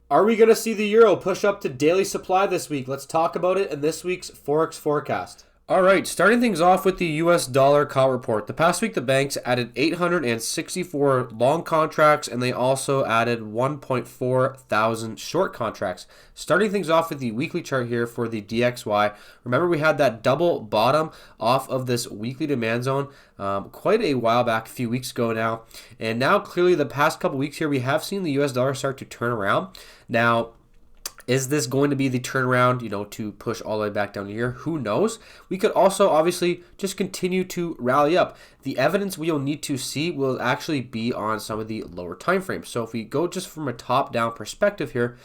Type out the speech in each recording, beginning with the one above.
Are we going to see the euro push up to daily supply this week? Let's talk about it in this week's Forex Forecast. All right, starting things off with the US dollar call report. The past week, the banks added 864 long contracts and they also added 1.4 thousand short contracts. Starting things off with the weekly chart here for the DXY. Remember, we had that double bottom off of this weekly demand zone quite a while back, a few weeks ago now. And now, clearly, the past couple weeks here, we have seen the US dollar start to turn around. Now, is this going to be the turnaround, to push all the way back down to here? Who knows? We could also obviously just continue to rally up. The evidence we'll need to see will actually be on some of the lower time frames. So if we go just from a top-down perspective here,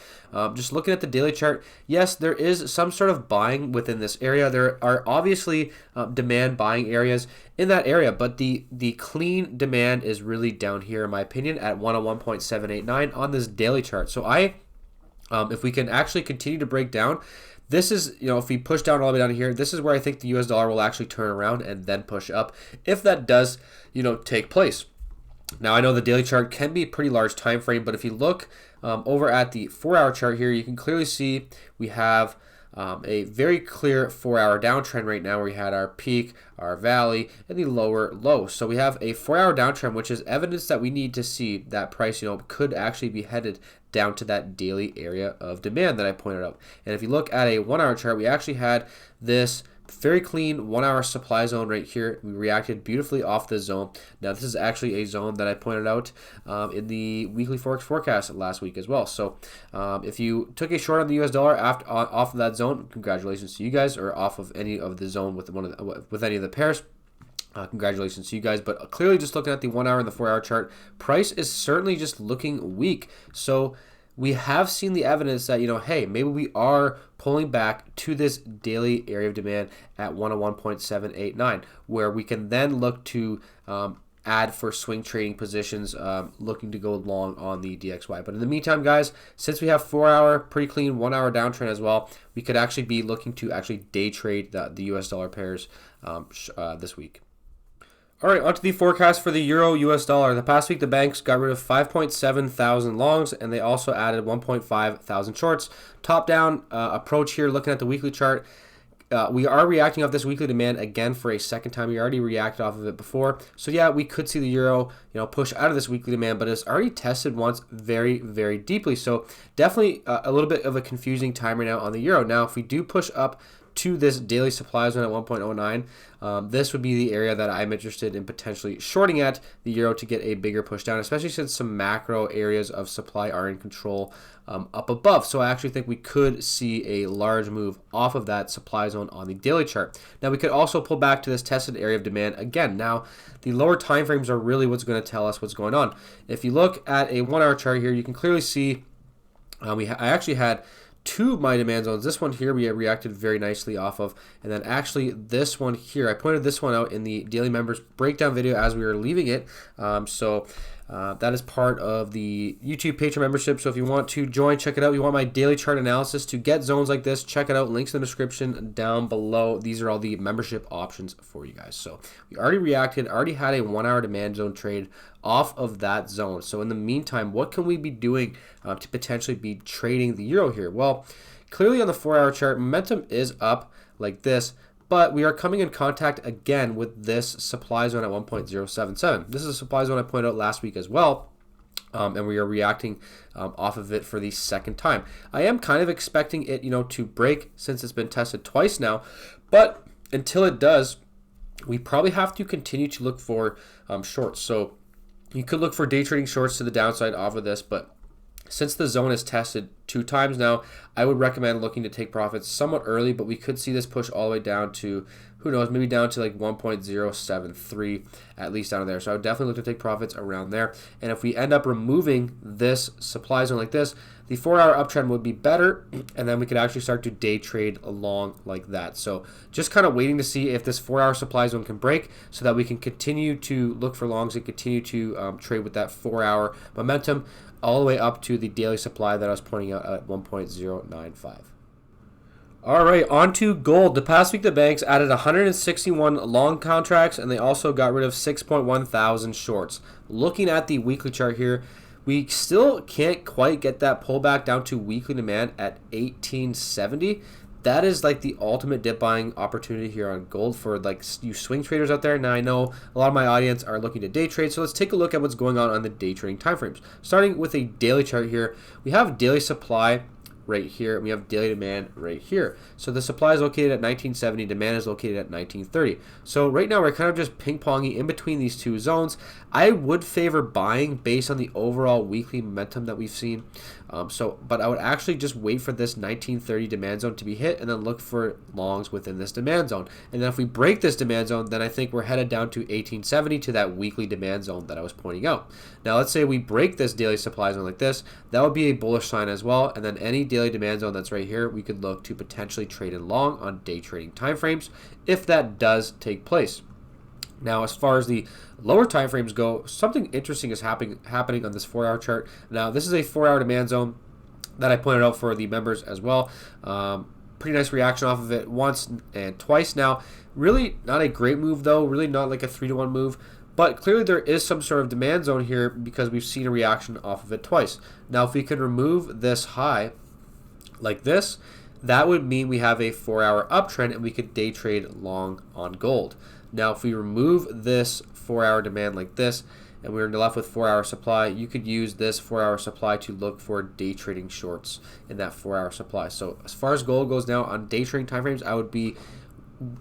just looking at the daily chart, yes, there is some sort of buying within this area. There are obviously demand buying areas in that area, but the clean demand is really down here, in my opinion, at 101.789 on this daily chart. So if we can actually continue to break down, this is, if we push down all the way down here, this is where I think the US dollar will actually turn around and then push up if that does, take place. Now, I know the daily chart can be a pretty large time frame, but if you look over at the 4-hour chart here, you can clearly see we have a very clear 4-hour downtrend right now where we had our peak, our valley, and the lower low. So we have a 4-hour downtrend, which is evidence that we need to see that price, could actually be headed down to that daily area of demand that I pointed out. And if you look at a 1-hour chart, we actually had this very clean 1-hour supply zone right here. We reacted beautifully off this zone. Now, this is actually a zone that I pointed out in the weekly Forex forecast last week as well. So if you took a short on the US dollar off of that zone, congratulations to you guys, or off of any of the zone with any of the pairs. Congratulations to you guys, but clearly just looking at the 1-hour and the 4-hour chart, price is certainly just looking weak. So we have seen the evidence that, hey, maybe we are pulling back to this daily area of demand at 101.789, where we can then look to add for swing trading positions, looking to go long on the DXY. But in the meantime, guys, since we have 4-hour, pretty clean 1-hour downtrend as well, we could actually be looking to actually day trade the US dollar pairs this week. All right, onto the forecast for the euro US dollar. The past week, the banks got rid of 5.7 thousand longs, and they also added 1.5 thousand shorts. Top-down approach here, looking at the weekly chart. We are reacting off this weekly demand again for a second time. We already reacted off of it before. So yeah, we could see the euro, push out of this weekly demand, but it's already tested once very, very deeply. So definitely a little bit of a confusing time right now on the euro. Now, if we do push up to this daily supply zone at 1.09, this would be the area that I'm interested in potentially shorting at the euro to get a bigger push down, especially since some macro areas of supply are in control up above. So I actually think we could see a large move off of that supply zone on the daily chart. Now, we could also pull back to this tested area of demand again. Now, the lower time frames are really what's going to tell us what's going on. If you look at a 1-hour chart here, you can clearly see I actually had two of my demand zones. This one here we reacted very nicely off of, and then actually this one here, I pointed this one out in the daily members breakdown video as we were leaving it. That is part of the YouTube Patreon membership. So if you want to join, check it out. You want my daily chart analysis to get zones like this, check it out. Links in the description down below. These are all the membership options for you guys. So we already reacted, already had a 1-hour demand zone trade off of that zone. So in the meantime, what can we be doing to potentially be trading the euro here? Well, clearly on the 4-hour chart, momentum is up like this, but we are coming in contact again with this supply zone at 1.077. This is a supply zone I pointed out last week as well, and we are reacting off of it for the second time. I am kind of expecting it, to break since it's been tested twice now, but until it does, we probably have to continue to look for shorts. So you could look for day trading shorts to the downside off of this, but since the zone is tested 2 times now, I would recommend looking to take profits somewhat early, but we could see this push all the way down to, who knows, maybe down to like 1.073, at least down there. So I would definitely look to take profits around there. And if we end up removing this supply zone like this, the 4-hour uptrend would be better, and then we could actually start to day trade along like that. So just kind of waiting to see if this 4-hour supply zone can break so that we can continue to look for longs and continue to trade with that 4-hour momentum all the way up to the daily supply that I was pointing out at 1.095. All right, on to gold. The past week, the banks added 161 long contracts, and they also got rid of 6.1 thousand shorts. Looking at the weekly chart here, We still can't quite get that pullback down to weekly demand at 1870. That is like the ultimate dip buying opportunity here on gold for like you swing traders out there. Now I know a lot of my audience are looking to day trade, so let's take a look at what's going on the day trading timeframes. Starting with a daily chart here, we have daily supply right here, and we have daily demand right here. So the supply is located at 1970, demand is located at 1930. So right now we're kind of just ping-ponging in between these two zones. I would favor buying based on the overall weekly momentum that we've seen. But I would actually just wait for this 1930 demand zone to be hit and then look for longs within this demand zone. And then if we break this demand zone, then I think we're headed down to 1870 to that weekly demand zone that I was pointing out. Now let's say we break this daily supply zone like this, that would be a bullish sign as well. And then any daily demand zone that's right here, we could look to potentially trade in long on day trading timeframes if that does take place. Now, as far as the lower time frames go, something interesting is happening on this 4-hour chart. Now, this is a 4-hour demand zone that I pointed out for the members as well. Pretty nice reaction off of it once and twice. Now, really not a great move though, really not like a 3-to-1 move, but clearly there is some sort of demand zone here because we've seen a reaction off of it twice. Now, if we could remove this high like this, that would mean we have a 4-hour uptrend and we could day trade long on gold. Now, if we remove this 4-hour demand like this, and we're left with 4-hour supply, you could use this 4-hour supply to look for day trading shorts in that 4-hour supply. So as far as gold goes now on day trading timeframes, I would be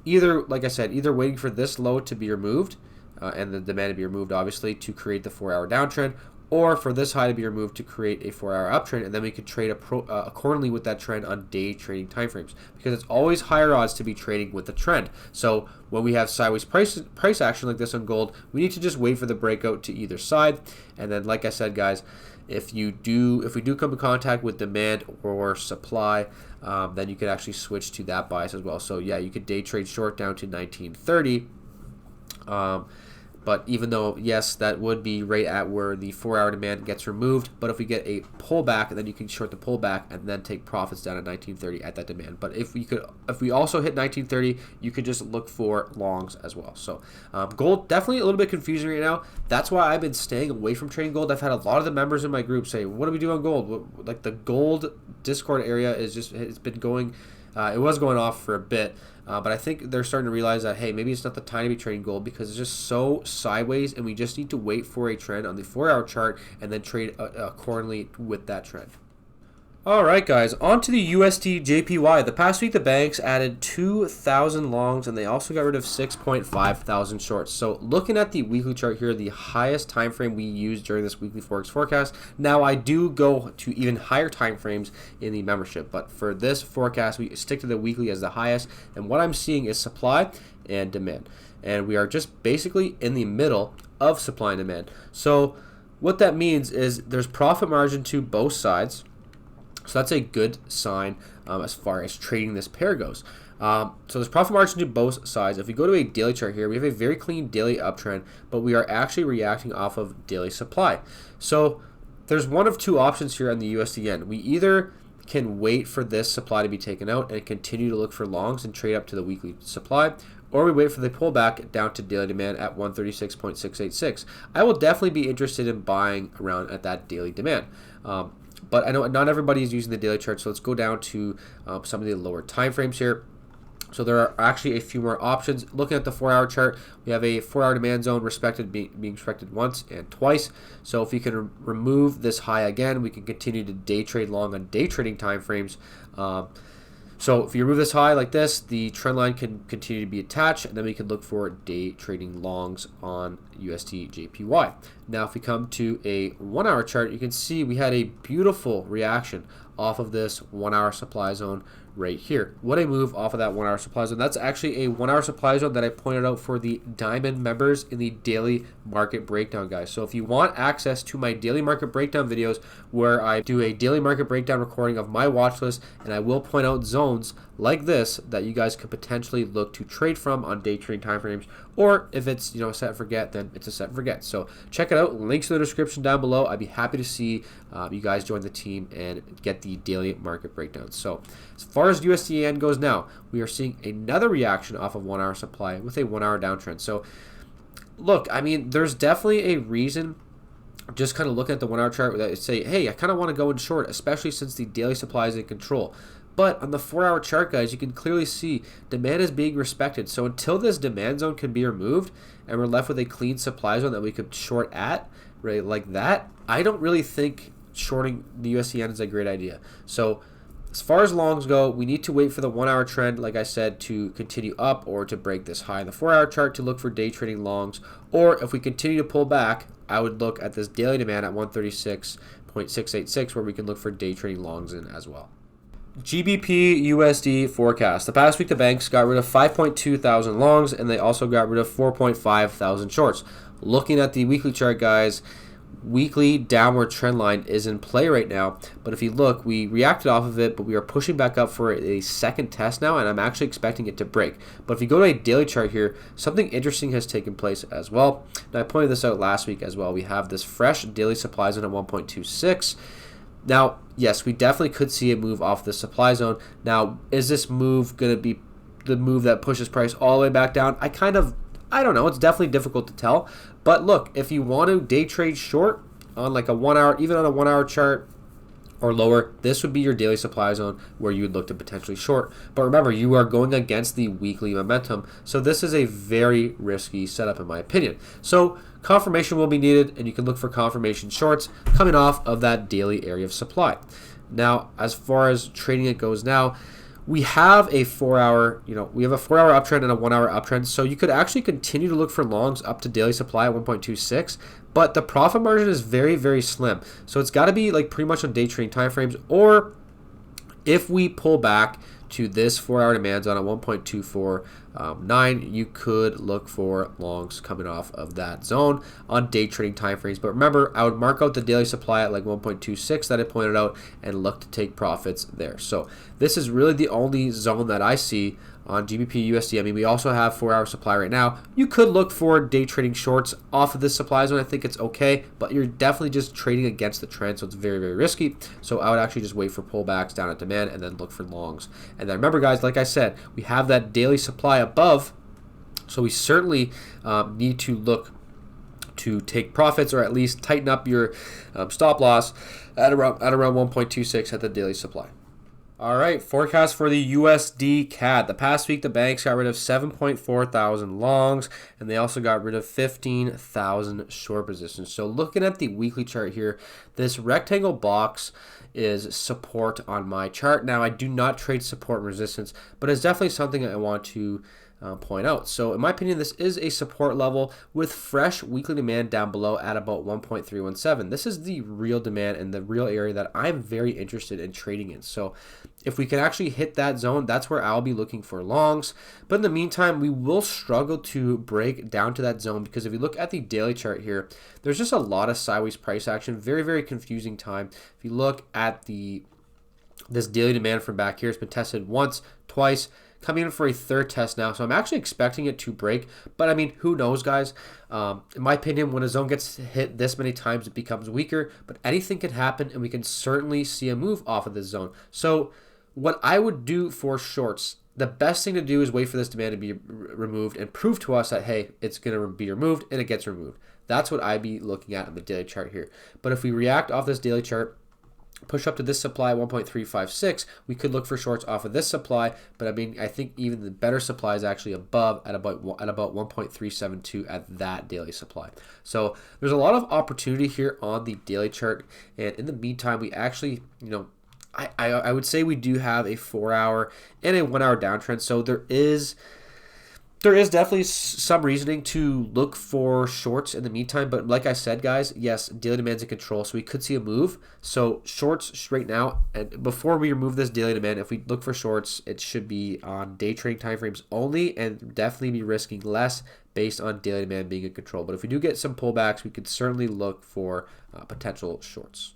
either, like I said, either waiting for this low to be removed and the demand to be removed, obviously, to create the 4-hour downtrend, or for this high to be removed to create a 4-hour uptrend, and then we could trade accordingly with that trend on day trading timeframes, because it's always higher odds to be trading with the trend. So when we have sideways price action like this on gold, we need to just wait for the breakout to either side. And then, like I said, guys, if we do come in contact with demand or supply, then you could actually switch to that bias as well. So yeah, you could day trade short down to 1930. But even though, yes, that would be right at where the 4-hour demand gets removed, but if we get a pullback, then you can short the pullback and then take profits down at 1930 at that demand. But if we also hit 1930, you could just look for longs as well. So gold, definitely a little bit confusing right now. That's why I've been staying away from trading gold. I've had a lot of the members in my group say, what do we do on gold? Like the gold Discord area is just, it's been going, it was going off for a bit. But I think they're starting to realize that, hey, maybe it's not the time to be trading gold because it's just so sideways, and we just need to wait for a trend on the 4-hour chart and then trade accordingly with that trend. All right, guys, on to the USDJPY. The past week, the banks added 2,000 longs, and they also got rid of 6.5 thousand shorts. So looking at the weekly chart here, the highest time frame we used during this weekly Forex forecast. Now, I do go to even higher time frames in the membership, but for this forecast, we stick to the weekly as the highest, and what I'm seeing is supply and demand. And we are just basically in the middle of supply and demand. So what that means is there's profit margin to both sides. So that's a good sign as far as trading this pair goes. So there's profit margin to both sides. If we go to a daily chart here, we have a very clean daily uptrend, but we are actually reacting off of daily supply. So there's one of two options here on the USD yen. We either can wait for this supply to be taken out and continue to look for longs and trade up to the weekly supply, or we wait for the pullback down to daily demand at 136.686. I will definitely be interested in buying around at that daily demand. But I know not everybody is using the daily chart, so let's go down to some of the lower time frames here. So there are actually a few more options. Looking at the 4-hour chart, we have a 4-hour demand zone being respected once and twice. So if we can remove this high again, we can continue to day trade long on day trading time frames. So if you remove this high like this, the trend line can continue to be attached, and then we can look for day trading longs on USDJPY. Now, if we come to a 1-hour chart, you can see we had a beautiful reaction off of this 1-hour supply zone right here. What a move off of that 1-hour supply zone. That's actually a 1-hour supply zone that I pointed out for the diamond members in the daily market breakdown, guys. So if you want access to my daily market breakdown videos where I do a daily market breakdown recording of my watch list, and I will point out zones like this that you guys could potentially look to trade from on day trading timeframes, or if it's set and forget, then it's a set and forget. So check it out. Links in the description down below. I'd be happy to see you guys join the team and get the daily market breakdown. So as far as USD goes now, we are seeing another reaction off of 1-hour supply with a 1-hour downtrend. So look, I mean, there's definitely a reason just kind of look at the 1 hour chart that say, hey, I kind of want to go in short, especially since the daily supply is in control. But on the 4 hour chart, guys, you can clearly see demand is being respected. So until this demand zone can be removed and we're left with a clean supply zone that we could short at, right, like that, I don't really think shorting the USD is a great idea. So as far as longs go, we need to wait for the 1 hour trend, like I said, to continue up or to break this high in the 4 hour chart to look for day trading longs. Or if we continue to pull back, I would look at this daily demand at 136.686 where we can look for day trading longs in as well. GBPUSD forecast. The past week, the banks got rid of 5.2 thousand longs and they also got rid of 4.5 thousand shorts. Looking at the weekly chart, guys, weekly downward trend line is in play right now, but if you look, we reacted off of it, but we are pushing back up for a second test now, and I'm actually expecting it to break. But if you go to a daily chart here, something interesting has taken place as well. Now, I pointed this out last week as well. We have this fresh daily supply zone at 1.26. Now, yes, we definitely could see a move off the supply zone. Now, is this move going to be the move that pushes price all the way back down? I don't know. It's definitely difficult to tell. But look, if you want to day trade short on like a 1 hour, even on a 1 hour chart or lower, this would be your daily supply zone where you would look to potentially short. But remember, you are going against the weekly momentum. So this is a very risky setup in my opinion. So confirmation will be needed, and you can look for confirmation shorts coming off of that daily area of supply. Now, as far as trading it goes now, we have a 4 hour, we have a 4 hour uptrend and a 1 hour uptrend. So you could actually continue to look for longs up to daily supply at 1.26, but the profit margin is very, very slim. So it's got to be like pretty much on day trading timeframes, or if we pull back to this 4 hour demand zone at 1.249, you could look for longs coming off of that zone on day trading timeframes. But remember, I would mark out the daily supply at like 1.26 that I pointed out and look to take profits there. So this is really the only zone that I see on GBPUSD. I mean, we also have 4 hour supply right now. You could look for day trading shorts off of this supply zone. I think it's okay, but you're definitely just trading against the trend, so it's very, very risky. So I would actually just wait for pullbacks down at demand and then look for longs. And then remember, guys, like I said, we have that daily supply above, so we certainly need to look to take profits or at least tighten up your stop loss at around 1.26 at the daily supply. All right, forecast for the USDCAD. The past week, the banks got rid of 7.4 thousand longs, and they also got rid of 15,000 short positions. So looking at the weekly chart here, this rectangle box is support on my chart. Now, I do not trade support and resistance, but it's definitely something I want to point out. So in my opinion, this is a support level with fresh weekly demand down below at about 1.317. This is the real demand and the real area that I'm very interested in trading in. So if we can actually hit that zone, that's where I'll be looking for longs. But in the meantime, we will struggle to break down to that zone, because if you look at the daily chart here, there's just a lot of sideways price action. Very, very confusing time. If you look at this daily demand from back here, it's been tested once, twice, coming in for a third test now. So I'm actually expecting it to break, but I mean, who knows, guys? In my opinion, when a zone gets hit this many times, it becomes weaker, but anything can happen, and we can certainly see a move off of this zone. So what I would do for shorts, the best thing to do is wait for this demand to be removed and prove to us that, hey, it's going to be removed, and it gets removed. That's what I'd be looking at in the daily chart here. But if we react off this daily chart, push up to this supply 1.356, we could look for shorts off of this supply, but I mean, I think even the better supply is actually above at about 1.372 at that daily supply. So there's a lot of opportunity here on the daily chart, and in the meantime, we actually, I would say we do have a 4 hour and a 1 hour downtrend. So there is definitely some reasoning to look for shorts in the meantime. But like I said, guys, yes, daily demand's in control, so we could see a move. So shorts right now, and before we remove this daily demand, if we look for shorts, it should be on day trading timeframes only, and definitely be risking less based on daily demand being in control. But if we do get some pullbacks, we could certainly look for potential shorts.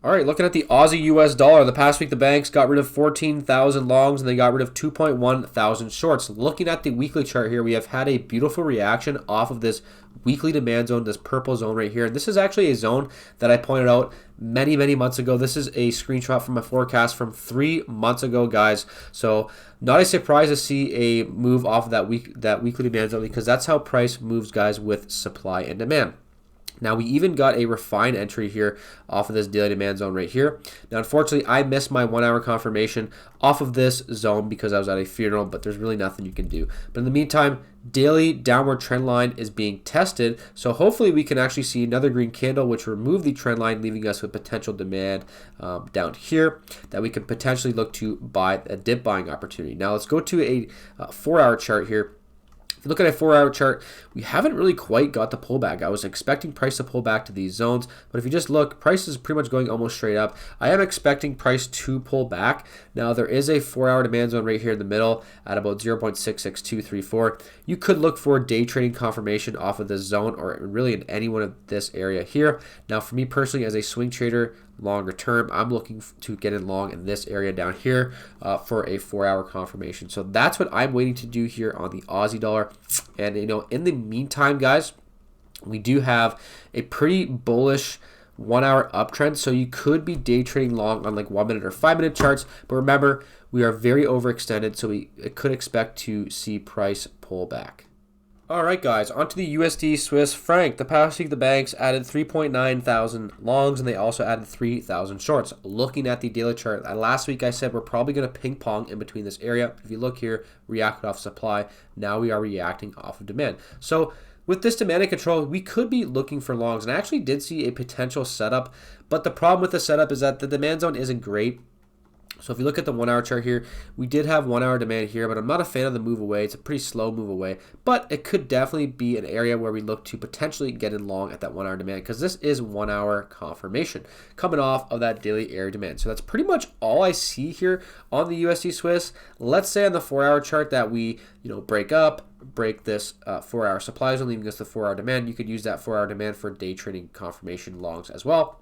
All right, looking at the Aussie US dollar, the past week the banks got rid of 14,000 longs and they got rid of 2.1 thousand shorts. Looking at the weekly chart here, we have had a beautiful reaction off of this weekly demand zone, this purple zone right here. And this is actually a zone that I pointed out many, many months ago. This is a screenshot from a forecast from 3 months ago, guys. So not a surprise to see a move off of that weekly demand zone, because that's how price moves, guys, with supply and demand. Now we even got a refined entry here off of this daily demand zone right here. Now unfortunately I missed my 1 hour confirmation off of this zone because I was at a funeral, but there's really nothing you can do. But in the meantime, daily downward trend line is being tested, so hopefully we can actually see another green candle which will remove the trend line, leaving us with potential demand down here that we can potentially look to buy a dip buying opportunity. Now let's go to a 4 hour chart here. If you look at a 4 hour chart, we haven't really quite got the pullback. I was expecting price to pull back to these zones, but if you just look, price is pretty much going almost straight up. I am expecting price to pull back. Now there is a 4 hour demand zone right here in the middle at about 0.66234. You could look for day trading confirmation off of this zone, or really in any one of this area here. Now for me personally, as a swing trader, longer term, I'm looking to get in long in this area down here for a 4 hour confirmation. So that's what I'm waiting to do here on the Aussie dollar. And you know, in the meantime, guys, we do have a pretty bullish 1 hour uptrend, so you could be day trading long on like 1 minute or 5 minute charts. But remember, we are very overextended, so we could expect to see price pull back. All right, guys, onto the USD Swiss franc. The past week, the banks added 3.9 thousand longs, and they also added 3,000 shorts. Looking at the daily chart, last week I said we're probably going to ping pong in between this area. If you look here, reacted off supply. Now we are reacting off of demand. So with this demand and control, we could be looking for longs, and I actually did see a potential setup, but the problem with the setup is that the demand zone isn't great. So if you look at the 1 hour chart here, we did have 1 hour demand here, but I'm not a fan of the move away. It's a pretty slow move away, but it could definitely be an area where we look to potentially get in long at that 1 hour demand, because this is 1 hour confirmation coming off of that daily area demand. So that's pretty much all I see here on the USD Swiss. Let's say on the 4 hour chart that we, break this 4 hour supply zone, leaving us the 4 hour demand. You could use that 4 hour demand for day trading confirmation longs as well.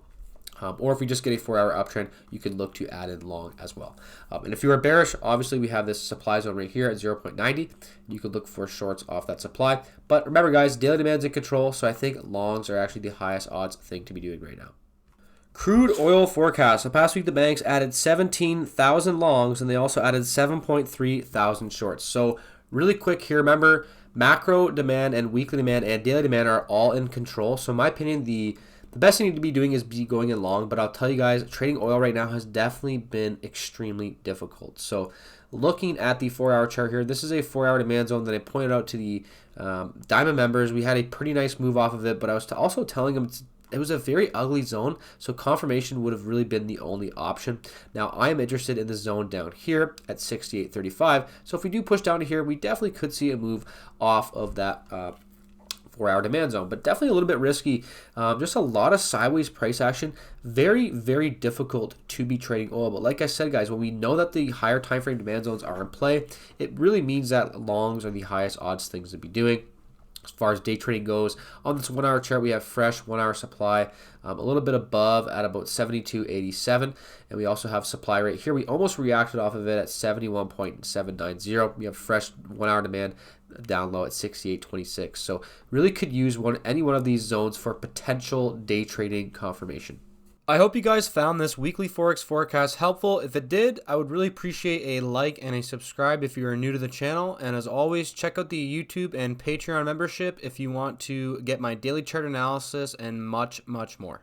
Or if we just get a 4 hour uptrend, you can look to add in long as well. And if you are bearish, obviously we have this supply zone right here at 0.90. You could look for shorts off that supply. But remember, guys, daily demand's in control, so I think longs are actually the highest odds thing to be doing right now. Crude oil forecast. The past week, the banks added 17,000 longs, and they also added 7.3 thousand shorts. So really quick here, remember, macro demand and weekly demand and daily demand are all in control. So in my opinion, the best thing to be doing is be going in long, but I'll tell you guys, trading oil right now has definitely been extremely difficult. So looking at the 4 hour chart here, this is a 4 hour demand zone that I pointed out to the Diamond members. We had a pretty nice move off of it, but I was also telling them it was a very ugly zone, so confirmation would have really been the only option. Now I am interested in the zone down here at 68.35. So if we do push down to here, we definitely could see a move off of that 4 hour demand zone, but definitely a little bit risky. Just a lot of sideways price action. Very, very difficult to be trading oil. But like I said, guys, when we know that the higher time frame demand zones are in play, it really means that longs are the highest odds things to be doing. As far as day trading goes, on this 1 hour chart, we have fresh 1 hour supply, a little bit above at about 72.87, and we also have supply right here. We almost reacted off of it at 71.790. We have fresh 1 hour demand down low at 68.26. So really could use any one of these zones for potential day trading confirmation. I hope you guys found this weekly Forex forecast helpful. If it did, I would really appreciate a like and a subscribe if you are new to the channel. And as always, check out the YouTube and Patreon membership if you want to get my daily chart analysis and much, much more.